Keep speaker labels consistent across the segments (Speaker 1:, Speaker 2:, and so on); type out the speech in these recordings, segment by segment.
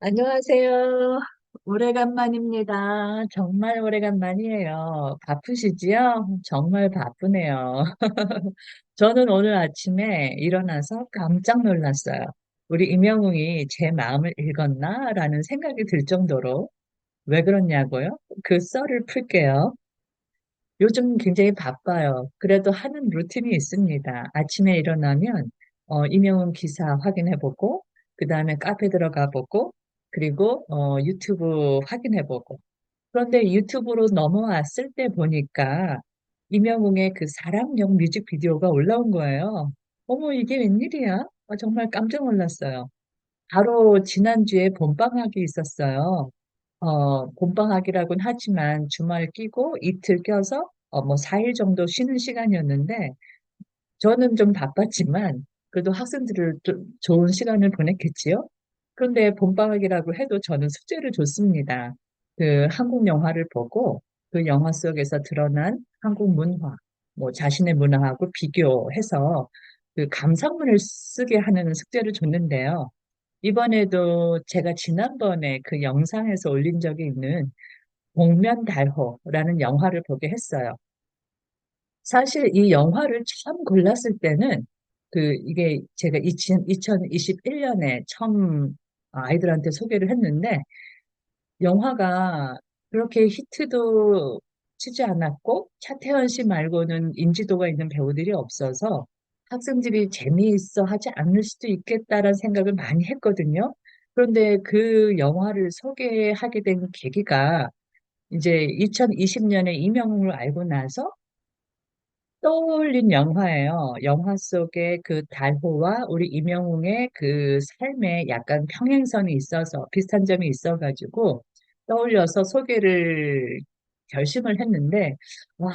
Speaker 1: 안녕하세요. 오래간만입니다. 정말 오래간만이에요. 바쁘시지요? 정말 바쁘네요. 저는 오늘 아침에 일어나서 깜짝 놀랐어요. 우리 임영웅이 제 마음을 읽었나? 라는 생각이 들 정도로 왜 그러냐고요? 그 썰을 풀게요. 요즘 굉장히 바빠요. 그래도 하는 루틴이 있습니다. 아침에 일어나면 임영웅 기사 확인해보고, 그 다음에 카페 들어가보고, 그리고 유튜브 확인해보고. 그런데 유튜브로 넘어왔을 때 보니까 임영웅의 그 사랑용 뮤직비디오가 올라온 거예요. 어머, 이게 웬일이야? 정말 깜짝 놀랐어요. 바로 지난주에 봄방학이 있었어요. 봄방학이라고는 하지만 주말 끼고 이틀 껴서 뭐 4일 정도 쉬는 시간이었는데 저는 좀 바빴지만 그래도 학생들을 좀 좋은 시간을 보냈겠지요. 그런데 봄방학이라고 해도 저는 숙제를 줬습니다. 그 한국 영화를 보고 그 영화 속에서 드러난 한국 문화, 뭐 자신의 문화하고 비교해서 그 감상문을 쓰게 하는 숙제를 줬는데요. 이번에도 제가 지난번에 그 영상에서 올린 적이 있는 복면달호라는 영화를 보게 했어요. 사실 이 영화를 처음 골랐을 때는 이게 제가 2021년에 처음 아이들한테 소개를 했는데 영화가 그렇게 히트도 치지 않았고 차태현 씨 말고는 인지도가 있는 배우들이 없어서 학생들이 재미있어 하지 않을 수도 있겠다라는 생각을 많이 했거든요. 그런데 그 영화를 소개하게 된 계기가 이제 2020년에 이명웅을 알고 나서 떠올린 영화예요. 영화 속에 그 달호와 우리 임영웅의 그 삶에 약간 평행선이 있어서 비슷한 점이 있어가지고 떠올려서 소개를 결심을 했는데 와,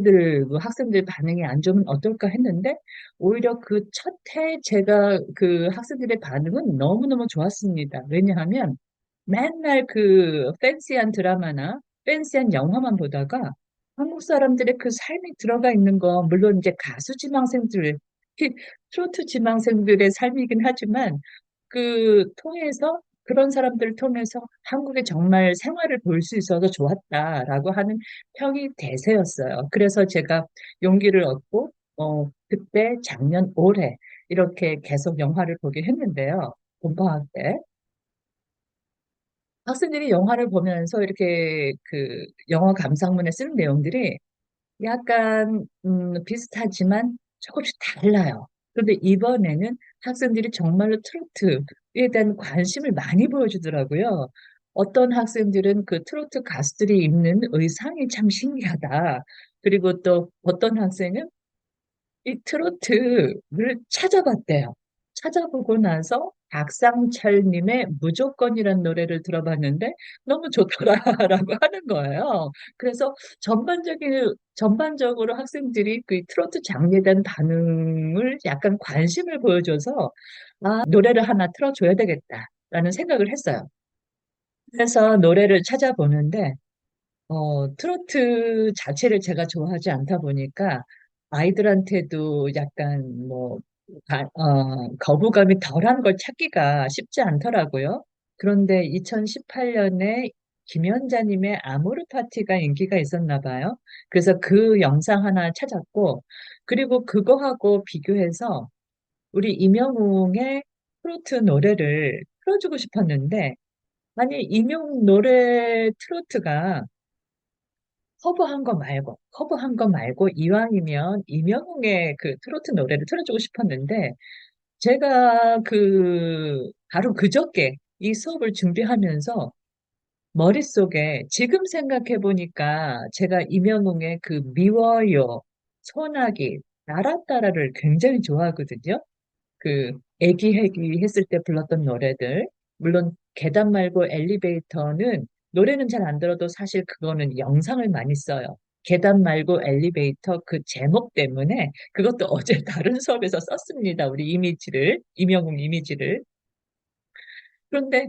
Speaker 1: 그 학생들 반응이 안 좋으면 어떨까 했는데 오히려 그 첫 해 제가 그 학생들의 반응은 너무너무 좋았습니다. 왜냐하면 맨날 그 팬시한 드라마나 팬시한 영화만 보다가 한국 사람들의 그 삶이 들어가 있는 거, 물론 이제 가수 지망생들, 특히 트로트 지망생들의 삶이긴 하지만, 그런 사람들을 통해서 한국의 정말 생활을 볼 수 있어서 좋았다라고 하는 평이 대세였어요. 그래서 제가 용기를 얻고, 그때 작년 올해 이렇게 계속 영화를 보게 했는데요. 봄방학 때. 학생들이 영화를 보면서 이렇게 그 영어 감상문에 쓰는 내용들이 약간 비슷하지만 조금씩 달라요. 그런데 이번에는 학생들이 정말로 트로트에 대한 관심을 많이 보여주더라고요. 어떤 학생들은 그 트로트 가수들이 입는 의상이 참 신기하다. 그리고 또 어떤 학생은 이 트로트를 찾아봤대요. 찾아보고 나서 박상철님의 무조건이라는 노래를 들어봤는데 너무 좋더라라고 하는 거예요. 그래서 전반적으로 학생들이 그 트로트 장르에 대한 반응을 약간 관심을 보여줘서 노래를 하나 틀어줘야 되겠다라는 생각을 했어요. 그래서 노래를 찾아보는데 트로트 자체를 제가 좋아하지 않다 보니까 아이들한테도 약간 뭐, 거부감이 덜한 걸 찾기가 쉽지 않더라고요. 그런데 2018년에 김연자님의 아모르 파티가 인기가 있었나 봐요. 그래서 그 영상 하나 찾았고, 그리고 그거하고 비교해서 우리 임영웅의 트로트 노래를 틀어주고 싶었는데, 아니, 임영웅 노래 트로트가 커버한 거 말고 이왕이면 이명웅의 그 트로트 노래를 틀어주고 싶었는데 제가 바로 그저께 이 수업을 준비하면서 머릿속에 지금 생각해 보니까 제가 이명웅의 그 미워요, 소나기, 나라따라를 굉장히 좋아하거든요. 그 애기애기 했을 때 불렀던 노래들. 물론 계단 말고 엘리베이터는 노래는 잘 안 들어도 사실 그거는 영상을 많이 써요. 계단 말고 엘리베이터 그 제목 때문에 그것도 어제 다른 수업에서 썼습니다. 우리 이미지를, 임영웅 이미지를. 그런데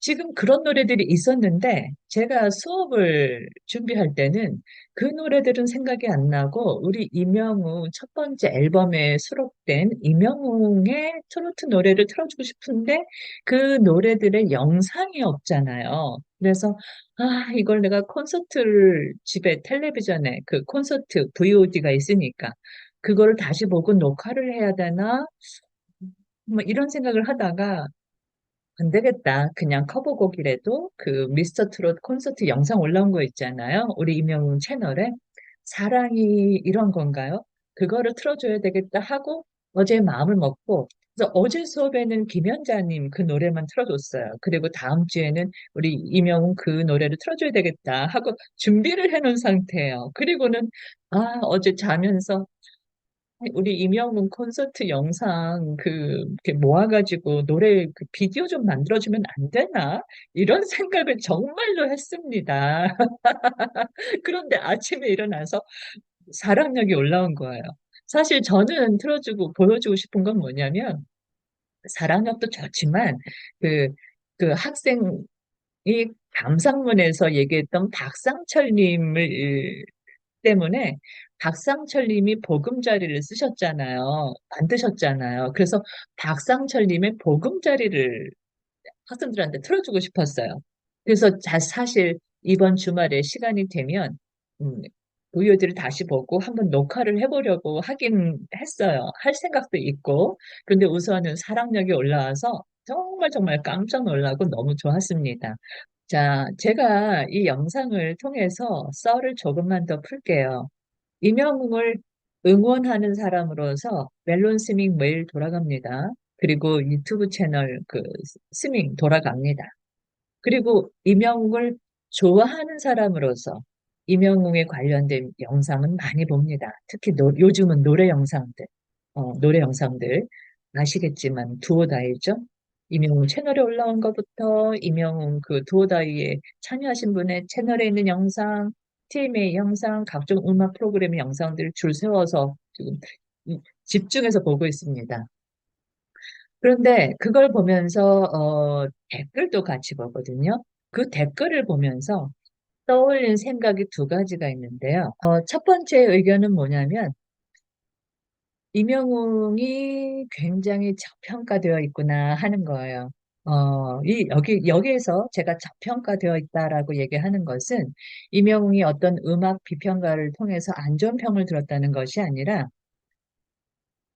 Speaker 1: 지금 그런 노래들이 있었는데, 제가 수업을 준비할 때는 그 노래들은 생각이 안 나고, 우리 임영웅 첫 번째 앨범에 수록된 임영웅의 트로트 노래를 틀어주고 싶은데, 그 노래들의 영상이 없잖아요. 그래서, 아, 이걸 내가 콘서트를 집에 텔레비전에 그 콘서트 VOD가 있으니까, 그거를 다시 보고 녹화를 해야 되나? 뭐 이런 생각을 하다가, 안 되겠다. 그냥 커버곡이라도 그 미스터 트롯 콘서트 영상 올라온 거 있잖아요. 우리 임영웅 채널에. 사랑이 이런 건가요? 그거를 틀어줘야 되겠다 하고 어제 마음을 먹고, 그래서 어제 수업에는 김연자님 그 노래만 틀어줬어요. 그리고 다음 주에는 우리 임영웅 그 노래를 틀어줘야 되겠다 하고 준비를 해놓은 상태예요. 그리고는 어제 자면서 우리 임영웅 콘서트 영상 이렇게 모아가지고 노래 그 비디오 좀 만들어주면 안 되나? 이런 생각을 정말로 했습니다. 그런데 아침에 일어나서 사랑력이 올라온 거예요. 사실 저는 틀어주고 보여주고 싶은 건 뭐냐면 사랑력도 좋지만 그, 그 학생이 감상문에서 얘기했던 박상철님을 때문에 박상철님이 보금자리를 쓰셨잖아요. 만드셨잖아요. 그래서 박상철님의 보금자리를 학생들한테 틀어주고 싶었어요. 그래서 사실 이번 주말에 시간이 되면 VOD를 다시 보고 한번 녹화를 해보려고 하긴 했어요. 할 생각도 있고. 그런데 우선은 사랑력이 올라와서 정말 정말 깜짝 놀라고 너무 좋았습니다. 자, 제가 이 영상을 통해서 썰을 조금만 더 풀게요. 임영웅을 응원하는 사람으로서 멜론 스밍 매일 돌아갑니다. 그리고 유튜브 채널 그 스밍 돌아갑니다. 그리고 임영웅을 좋아하는 사람으로서 임영웅에 관련된 영상은 많이 봅니다. 특히 요즘은 노래 영상들 아시겠지만 두오다이죠. 임영웅 채널에 올라온 것부터 임영웅 그 두오다이에 참여하신 분의 채널에 있는 영상, TMA 영상, 각종 음악 프로그램의 영상들을 줄 세워서 지금 집중해서 보고 있습니다. 그런데 그걸 보면서 댓글도 같이 보거든요. 그 댓글을 보면서 떠올린 생각이 두 가지가 있는데요. 첫 번째 의견은 뭐냐면 임영웅이 굉장히 저평가되어 있구나 하는 거예요. 여기에서 제가 저평가되어 있다라고 얘기하는 것은 임영웅이 어떤 음악 비평가를 통해서 안 좋은 평을 들었다는 것이 아니라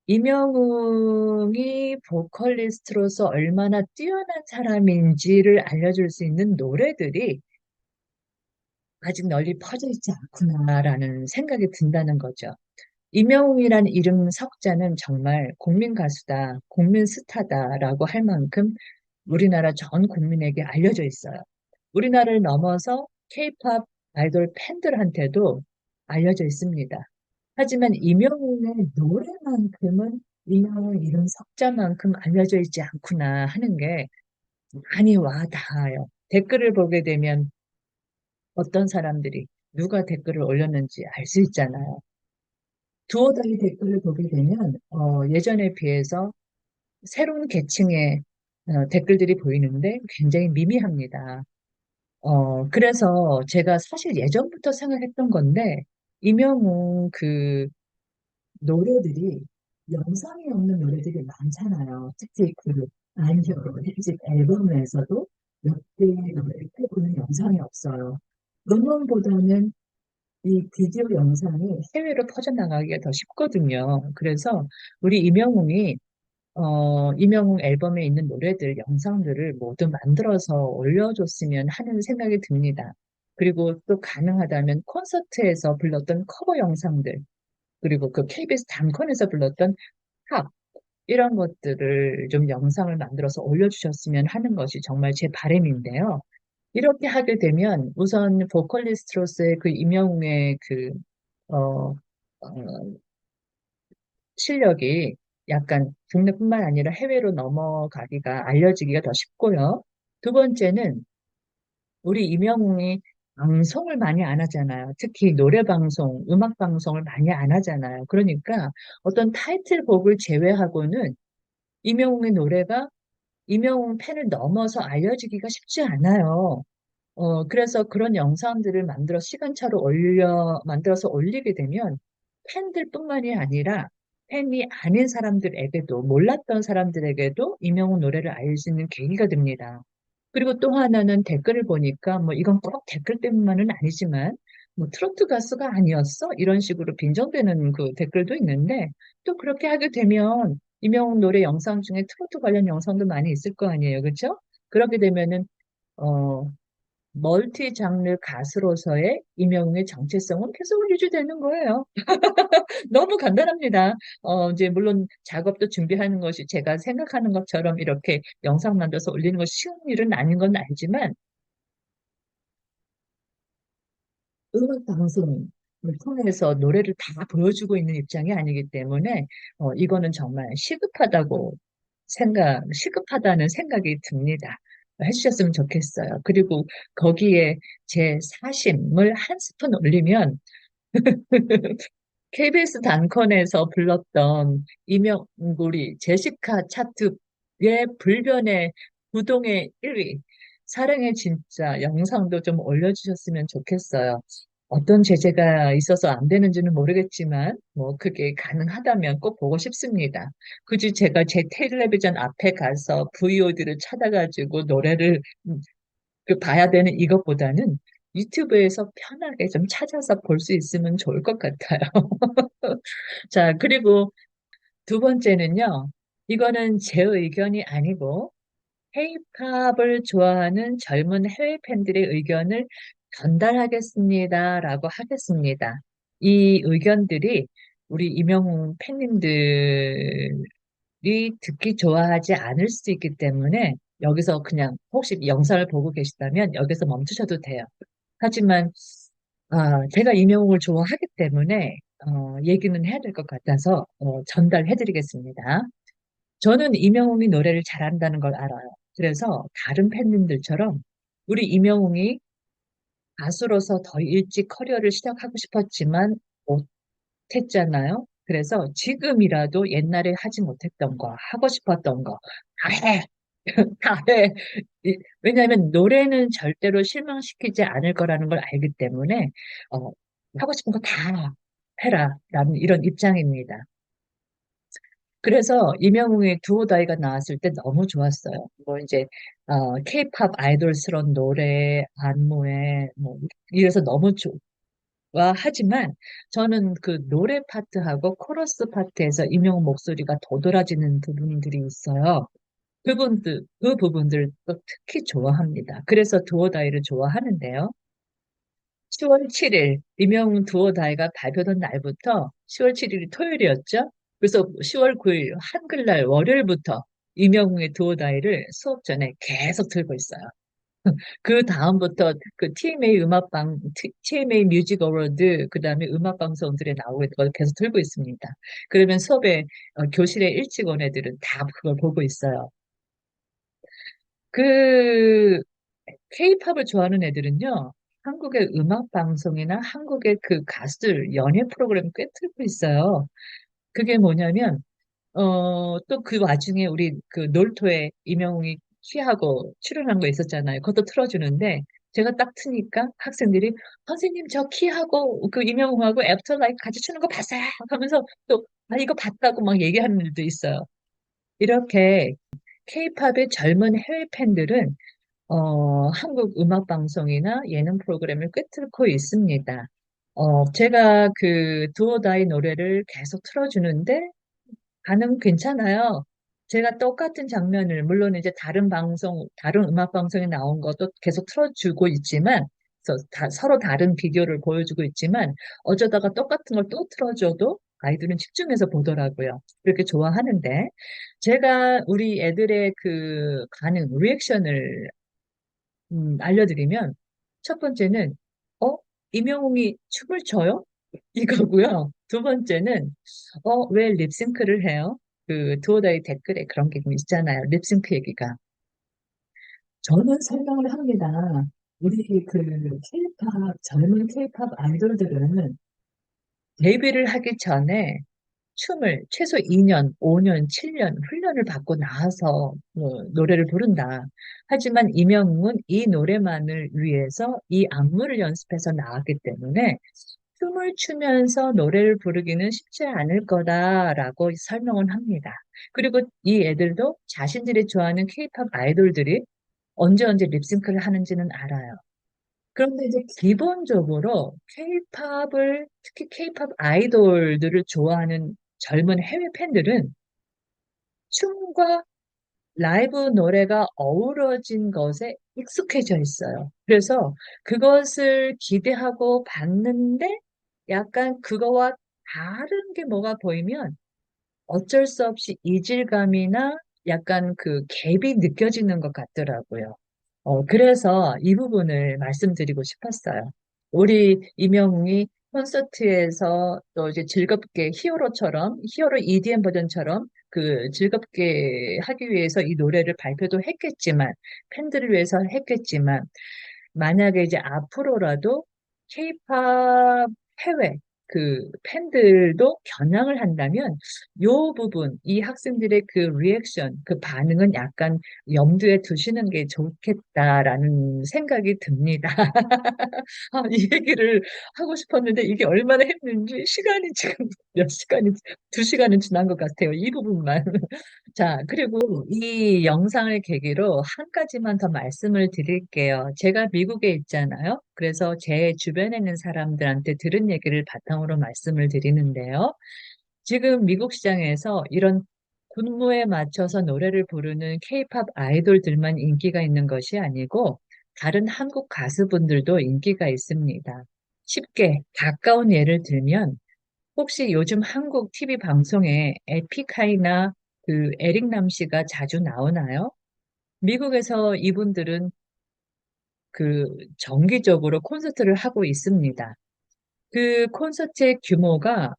Speaker 1: 임영웅이 보컬리스트로서 얼마나 뛰어난 사람인지를 알려줄 수 있는 노래들이 아직 널리 퍼져 있지 않구나라는 생각이 든다는 거죠. 임영웅이라는 이름 석자는 정말 국민 가수다, 국민 스타다라고 할 만큼 우리나라 전 국민에게 알려져 있어요. 우리나라를 넘어서 케이팝 아이돌 팬들한테도 알려져 있습니다. 하지만 임영웅의 노래만큼은 임영웅 이름 석자만큼 알려져 있지 않구나 하는 게 많이 와 닿아요. 댓글을 보게 되면 어떤 사람들이 누가 댓글을 올렸는지 알 수 있잖아요. 두어 달의 댓글을 보게 되면 예전에 비해서 새로운 계층의 댓글들이 보이는데 굉장히 미미합니다. 그래서 제가 사실 예전부터 생각했던 건데 임영웅 그 노래들이 영상이 없는 노래들이 많잖아요. 특히 그 안효 1집 앨범에서도 몇 개의 노래를 빼고는 영상이 없어요. 음원보다는 이 비디오 영상이 해외로 퍼져나가기가 더 쉽거든요. 그래서 우리 임영웅 앨범에 있는 노래들, 영상들을 모두 만들어서 올려줬으면 하는 생각이 듭니다. 그리고 또 가능하다면 콘서트에서 불렀던 커버 영상들, 그리고 그 KBS 단콘에서 불렀던 팝, 이런 것들을 좀 영상을 만들어서 올려주셨으면 하는 것이 정말 제 바람인데요. 이렇게 하게 되면 우선 보컬리스트로서의 그 임영웅의 어, 어, 실력이 약간 국내뿐만 아니라 해외로 넘어가기가 알려지기가 더 쉽고요. 두 번째는 우리 임영웅이 방송을 많이 안 하잖아요. 특히 노래 방송, 음악 방송을 많이 안 하잖아요. 그러니까 어떤 타이틀곡을 제외하고는 임영웅의 노래가 임영웅 팬을 넘어서 알려지기가 쉽지 않아요. 그래서 그런 영상들을 만들어서 올리게 되면 팬들뿐만이 아니라 팬이 아닌 사람들에게도, 몰랐던 사람들에게도 임영웅 노래를 알 수 있는 계기가 됩니다. 그리고 또 하나는 댓글을 보니까, 뭐 이건 꼭 댓글 때문만은 아니지만, 뭐 트로트 가수가 아니었어? 이런 식으로 빈정되는 그 댓글도 있는데, 또 그렇게 하게 되면 임영웅 노래 영상 중에 트로트 관련 영상도 많이 있을 거 아니에요. 그렇죠? 그렇게 되면은 어, 멀티 장르 가수로서의 임영웅의 정체성은 계속 유지되는 거예요. 너무 간단합니다. 이제 물론 작업도 준비하는 것이 제가 생각하는 것처럼 이렇게 영상 만들어서 올리는 것이 쉬운 일은 아닌 건 알지만 음악 방송을 통해서 노래를 다 보여주고 있는 입장이 아니기 때문에 이거는 정말 시급하다는 생각이 듭니다. 해주셨으면 좋겠어요. 그리고 거기에 제 사심을 한 스푼 올리면 KBS 단컨에서 불렀던 이명구리 제시카 차트의 불변의 부동의 1위 사랑의 진짜 영상도 좀 올려주셨으면 좋겠어요. 어떤 제재가 있어서 안 되는지는 모르겠지만 뭐 그게 가능하다면 꼭 보고 싶습니다. 굳이 제가 제 텔레비전 앞에 가서 VOD를 찾아가지고 노래를 봐야 되는 이것보다는 유튜브에서 편하게 좀 찾아서 볼 수 있으면 좋을 것 같아요. 자, 그리고 두 번째는요. 이거는 제 의견이 아니고 K-팝을 좋아하는 젊은 해외 팬들의 의견을 전달하겠습니다라고 하겠습니다. 이 의견들이 우리 임영웅 팬님들이 듣기 좋아하지 않을 수 있기 때문에 여기서 그냥 혹시 영상을 보고 계시다면 여기서 멈추셔도 돼요. 하지만 제가 임영웅을 좋아하기 때문에 얘기는 해야 될 것 같아서 전달해드리겠습니다. 저는 임영웅이 노래를 잘한다는 걸 알아요. 그래서 다른 팬님들처럼 우리 임영웅이 가수로서 더 일찍 커리어를 시작하고 싶었지만 못했잖아요. 그래서 지금이라도 옛날에 하지 못했던 거, 하고 싶었던 거, 다 해! 다 해! 왜냐하면 노래는 절대로 실망시키지 않을 거라는 걸 알기 때문에, 어, 하고 싶은 거 다 해라. 라는 이런 입장입니다. 그래서 임영웅의 두오다이가 나왔을 때 너무 좋았어요. 뭐 이제 케이팝 아이돌스러운 노래, 안무에 뭐 이래서 너무 좋아하지만 저는 그 노래 파트하고 코러스 파트에서 임영웅 목소리가 도드라지는 부분들이 있어요. 그 부분들 또 특히 좋아합니다. 그래서 두오다이를 좋아하는데요. 10월 7일 임영웅 두오다이가 발표된 날부터 10월 7일이 토요일이었죠. 그래서 10월 9일 한글날 월요일부터 임영웅의 두오다이를 수업 전에 계속 들고 있어요. 그 다음부터 그 TMA 뮤직 어워드, 그 다음에 음악 방송들에 나오고 있는 걸 계속 들고 있습니다. 그러면 교실에 일찍 온 애들은 다 그걸 보고 있어요. 그 K-팝을 좋아하는 애들은요, 한국의 음악 방송이나 한국의 그 가수들 연예 프로그램 꽤 틀고 있어요. 그게 뭐냐면, 또 그 와중에 우리 그 놀토에 임영웅이 키하고 출연한 거 있었잖아요. 그것도 틀어주는데, 제가 딱 트니까 학생들이, 선생님, 저 키하고 그 임영웅하고 애프터라이프 같이 추는 거 봤어요? 하면서 또, 이거 봤다고 막 얘기하는 일도 있어요. 이렇게 K-팝의 젊은 해외 팬들은 한국 음악 방송이나 예능 프로그램을 꿰뚫고 있습니다. 제가 그 두오다이 노래를 계속 틀어주는데 반응 괜찮아요. 제가 똑같은 장면을, 물론 이제 다른 음악 방송에 나온 것도 계속 틀어주고 있지만, 서로 다른 비디오를 보여주고 있지만, 어쩌다가 똑같은 걸 또 틀어줘도 아이들은 집중해서 보더라고요. 그렇게 좋아하는데, 제가 우리 애들의 그 리액션을 알려드리면, 첫 번째는, 어? 임영웅이 춤을 춰요? 이거고요. 두 번째는, 왜 립싱크를 해요? 그 두오다이 댓글에 그런 게 좀 있잖아요. 립싱크 얘기가. 저는 설명을 합니다. 우리 그 젊은 케이팝 아이돌들은 데뷔를 하기 전에 춤을 최소 2년, 5년, 7년 훈련을 받고 나와서 노래를 부른다. 하지만 이명웅은 이 노래만을 위해서 이 안무를 연습해서 나왔기 때문에 춤을 추면서 노래를 부르기는 쉽지 않을 거다라고 설명을 합니다. 그리고 이 애들도 자신들이 좋아하는 케이팝 아이돌들이 언제 언제 립싱크를 하는지는 알아요. 그런데 이제 기본적으로 케이팝을, 특히 케이팝 아이돌들을 좋아하는 젊은 해외 팬들은 춤과 라이브 노래가 어우러진 것에 익숙해져 있어요. 그래서 그것을 기대하고 봤는데 약간 그거와 다른 게 뭐가 보이면 어쩔 수 없이 이질감이나 약간 그 갭이 느껴지는 것 같더라고요. 그래서 이 부분을 말씀드리고 싶었어요. 우리 임영웅이 콘서트에서 또 이제 즐겁게 히어로 EDM 버전처럼 그 즐겁게 하기 위해서 이 노래를 발표도 했겠지만, 팬들을 위해서 했겠지만, 만약에 이제 앞으로라도 케이팝 해외 그 팬들도 겨냥을 한다면 요 부분, 이 학생들의 그 리액션, 그 반응은 약간 염두에 두시는 게 좋겠다라는 생각이 듭니다. 이 얘기를 하고 싶었는데 이게 얼마나 했는지 시간이 지금 몇 시간이, 2시간은 지난 것 같아요. 이 부분만. 자, 그리고 이 영상을 계기로 한 가지만 더 말씀을 드릴게요. 제가 미국에 있잖아요. 그래서 제 주변에 있는 사람들한테 들은 얘기를 바탕으로 말씀을 드리는데요. 지금 미국 시장에서 이런 군무에 맞춰서 노래를 부르는 케이팝 아이돌들만 인기가 있는 것이 아니고 다른 한국 가수분들도 인기가 있습니다. 쉽게 가까운 예를 들면 혹시 요즘 한국 TV 방송에 에픽하이나 그 에릭남 씨가 자주 나오나요? 미국에서 이분들은 그 정기적으로 콘서트를 하고 있습니다. 그 콘서트의 규모가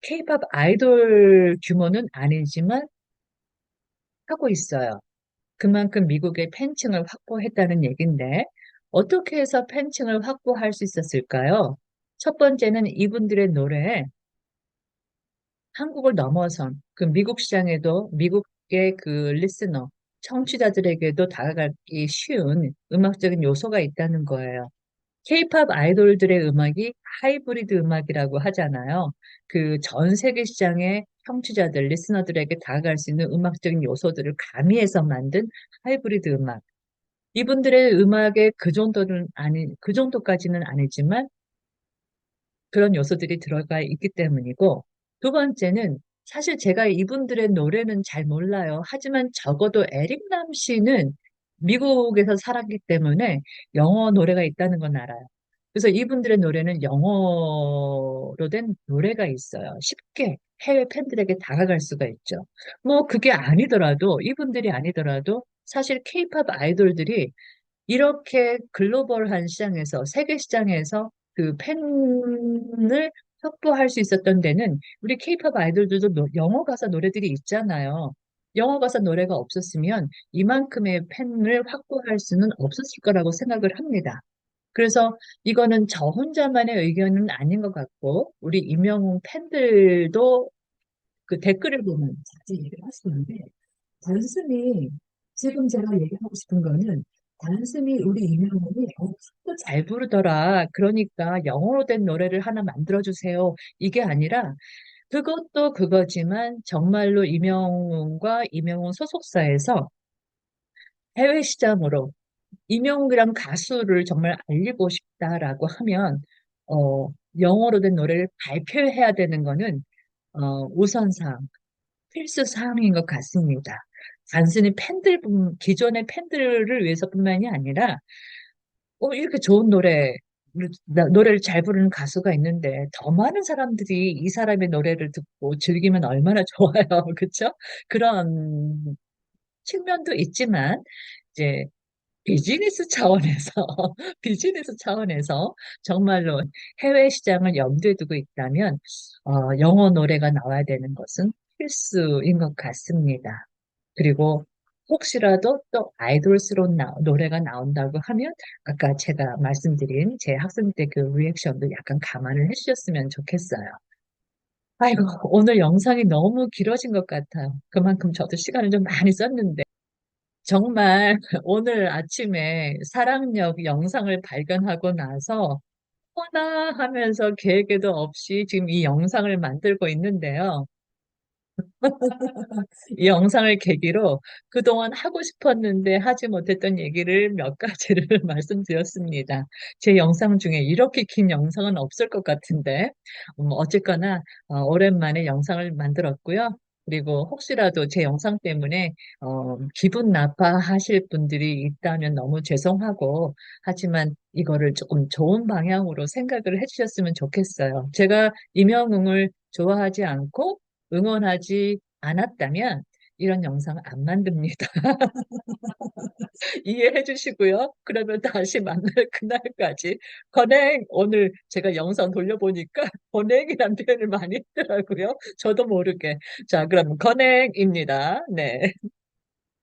Speaker 1: 케이팝 아이돌 규모는 아니지만 하고 있어요. 그만큼 미국의 팬층을 확보했다는 얘긴데 어떻게 해서 팬층을 확보할 수 있었을까요? 첫 번째는 이분들의 노래에 한국을 넘어선 그 미국 시장에도 미국의 그 리스너, 청취자들에게도 다가가기 쉬운 음악적인 요소가 있다는 거예요. 케이팝 아이돌들의 음악이 하이브리드 음악이라고 하잖아요. 그 전 세계 시장의 청취자들, 리스너들에게 다가갈 수 있는 음악적인 요소들을 가미해서 만든 하이브리드 음악. 이분들의 음악에 그 정도까지는 아니지만 그런 요소들이 들어가 있기 때문이고, 두 번째는 사실 제가 이분들의 노래는 잘 몰라요. 하지만 적어도 에릭남 씨는 미국에서 살았기 때문에 영어 노래가 있다는 건 알아요. 그래서 이분들의 노래는 영어로 된 노래가 있어요. 쉽게 해외 팬들에게 다가갈 수가 있죠. 뭐 그게 아니더라도, 이분들이 아니더라도 사실 케이팝 아이돌들이 이렇게 글로벌한 시장에서, 세계 시장에서 그 팬을 확보할 수 있었던 데는 우리 케이팝 아이돌들도 영어 가사 노래들이 있잖아요. 영어 가사 노래가 없었으면 이만큼의 팬을 확보할 수는 없었을 거라고 생각을 합니다. 그래서 이거는 저 혼자만의 의견은 아닌 것 같고, 우리 임영웅 팬들도 그 댓글을 보면 자주 얘기를 하시는데, 단순히 지금 제가 얘기하고 싶은 거는 단순히 우리 임영웅이 춤도 잘 부르더라. 그러니까 영어로 된 노래를 하나 만들어주세요. 이게 아니라 그것도 그거지만 정말로 임영웅과 임영웅 소속사에서 해외 시장으로 임영웅이란 가수를 정말 알리고 싶다라고 하면 어, 영어로 된 노래를 발표해야 되는 거는 우선사항, 필수 사항인 것 같습니다. 단순히 기존의 팬들을 위해서뿐만이 아니라, 이렇게 좋은 노래를 잘 부르는 가수가 있는데, 더 많은 사람들이 이 사람의 노래를 듣고 즐기면 얼마나 좋아요. 그쵸? 그런 측면도 있지만, 이제, 비즈니스 차원에서, 비즈니스 차원에서 정말로 해외 시장을 염두에 두고 있다면, 영어 노래가 나와야 되는 것은 필수인 것 같습니다. 그리고 혹시라도 또 아이돌스러운 노래가 나온다고 하면, 아까 제가 말씀드린 제 학생 때 그 리액션도 약간 감안을 해주셨으면 좋겠어요. 아이고, 오늘 영상이 너무 길어진 것 같아요. 그만큼 저도 시간을 좀 많이 썼는데. 정말 오늘 아침에 사랑역 영상을 발견하고 나서 어머나 하면서 계획에도 없이 지금 이 영상을 만들고 있는데요. 이 영상을 계기로 그동안 하고 싶었는데 하지 못했던 얘기를 몇 가지를 말씀드렸습니다. 제 영상 중에 이렇게 긴 영상은 없을 것 같은데, 어쨌거나, 오랜만에 영상을 만들었고요. 그리고 혹시라도 제 영상 때문에, 기분 나빠하실 분들이 있다면 너무 죄송하고, 하지만 이거를 조금 좋은 방향으로 생각을 해주셨으면 좋겠어요. 제가 임영웅을 좋아하지 않고 응원하지 않았다면 이런 영상 안 만듭니다. 이해해 주시고요. 그러면 다시 만날 그날까지 건행 오늘 제가 영상 돌려보니까 건행이라는 표현을 많이 했더라고요. 저도 모르게. 자, 그럼 건행입니다. 네.